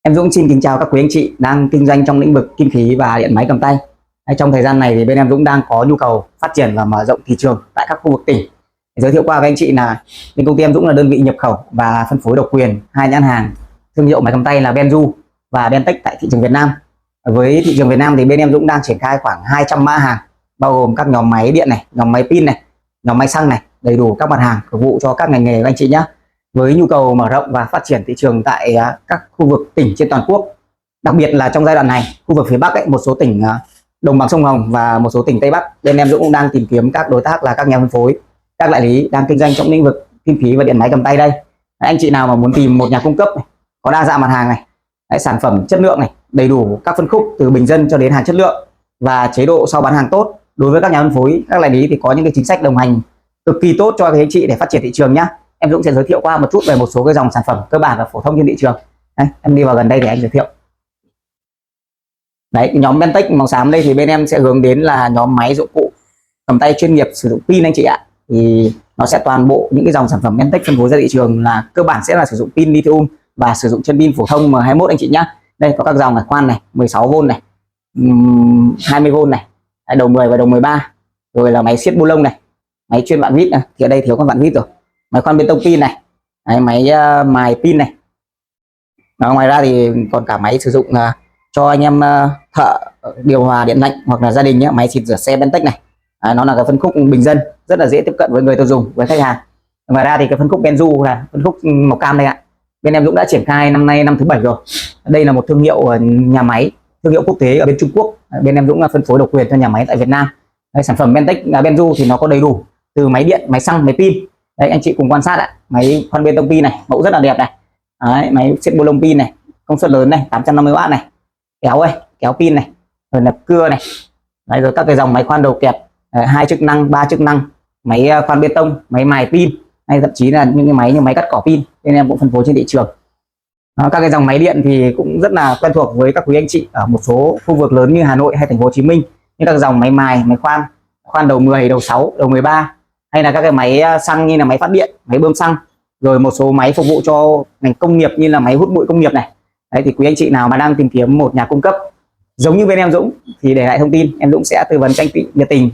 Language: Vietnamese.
Em Dũng xin kính chào các quý anh chị đang kinh doanh trong lĩnh vực kim khí và điện máy cầm tay. Trong thời gian này thì bên em Dũng đang có nhu cầu phát triển và mở rộng thị trường tại các khu vực tỉnh. Giới thiệu qua với anh chị là bên công ty em Dũng là đơn vị nhập khẩu và phân phối độc quyền hai nhãn hàng thương hiệu máy cầm tay là Benzu và Bentech tại thị trường Việt Nam. Với thị trường Việt Nam thì bên em Dũng đang triển khai khoảng 200 mã hàng, bao gồm các nhóm máy điện này, nhóm máy pin này, nhóm máy xăng này, đầy đủ các mặt hàng phục vụ cho các ngành nghề của anh chị nhé. Với nhu cầu mở rộng và phát triển thị trường tại các khu vực tỉnh trên toàn quốc, đặc biệt là trong giai đoạn này khu vực phía Bắc một số tỉnh đồng bằng sông Hồng và một số tỉnh Tây Bắc, bên em Dũng cũng đang tìm kiếm các đối tác là các nhà phân phối, các đại lý đang kinh doanh trong lĩnh vực kim khí và điện máy cầm tay đây. Anh chị nào mà muốn tìm một nhà cung cấp này, có đa dạng mặt hàng này, sản phẩm chất lượng này, đầy đủ các phân khúc từ bình dân cho đến hàng chất lượng và chế độ sau bán hàng tốt, đối với các nhà phân phối, các đại lý thì có những cái chính sách đồng hành cực kỳ tốt cho các anh chị để phát triển thị trường nhé. Em Dũng sẽ giới thiệu qua một chút về một số cái dòng sản phẩm cơ bản và phổ thông trên thị trường. Đây, em đi vào gần đây để anh giới thiệu. Đấy, nhóm Bentech màu xám đây thì bên em sẽ hướng đến là nhóm máy dụng cụ cầm tay chuyên nghiệp sử dụng pin anh chị ạ. Thì nó sẽ toàn bộ những cái dòng sản phẩm Bentech phân phối ra thị trường là cơ bản sẽ là sử dụng pin lithium và sử dụng chân pin phổ thông M21 anh chị nhá. Đây có các dòng này, khoan này, 16V này, 20V này, đầu 10 và đầu 13. Rồi là máy siết bu lông này, máy chuyên vặn vít này, thì ở đây thiếu con vặn vít rồi. Máy khoan bê tông pin này. Đấy, máy mài pin này. Đó, ngoài ra thì còn cả máy sử dụng cho anh em thợ điều hòa điện lạnh hoặc là gia đình nhé, máy xịt rửa xe Bentech này. Đấy, nó là cái phân khúc bình dân rất là dễ tiếp cận với người tiêu dùng, với khách hàng. Ngoài ra thì cái phân khúc Benzu là phân khúc màu cam đây ạ. Bên em Dũng đã triển khai năm nay năm thứ 7 rồi. Đây là một thương hiệu nhà máy thương hiệu quốc tế ở bên Trung Quốc. Bên em Dũng là phân phối độc quyền cho nhà máy tại Việt Nam. Đây, sản phẩm Bentech Benzu thì nó có đầy đủ từ máy điện, máy xăng, máy pin. Đấy, anh chị cùng quan sát ạ. Máy khoan bê tông pin này, mẫu rất là đẹp này. Đấy, máy siết bu lông pin này, công suất lớn này, 850W này. Kéo ơi, kéo pin này, rồi là cưa này. Đấy, rồi các cái dòng máy khoan đầu kẹp, 2 chức năng, 3 chức năng, máy khoan bê tông, máy mài pin, hay thậm chí là những cái máy như máy cắt cỏ pin, nên em cũng phân phối trên thị trường. Các cái dòng máy điện thì cũng rất là quen thuộc với các quý anh chị ở một số khu vực lớn như Hà Nội hay thành phố Hồ Chí Minh, như các dòng máy mài, máy khoan đầu 10, đầu 6, đầu 13, hay là các cái máy xăng như là máy phát điện, máy bơm xăng, rồi một số máy phục vụ cho ngành công nghiệp như là máy hút bụi công nghiệp này. Đấy, thì quý anh chị nào mà đang tìm kiếm một nhà cung cấp giống như bên em Dũng thì để lại thông tin, em Dũng sẽ tư vấn cho anh chị nhiệt tình.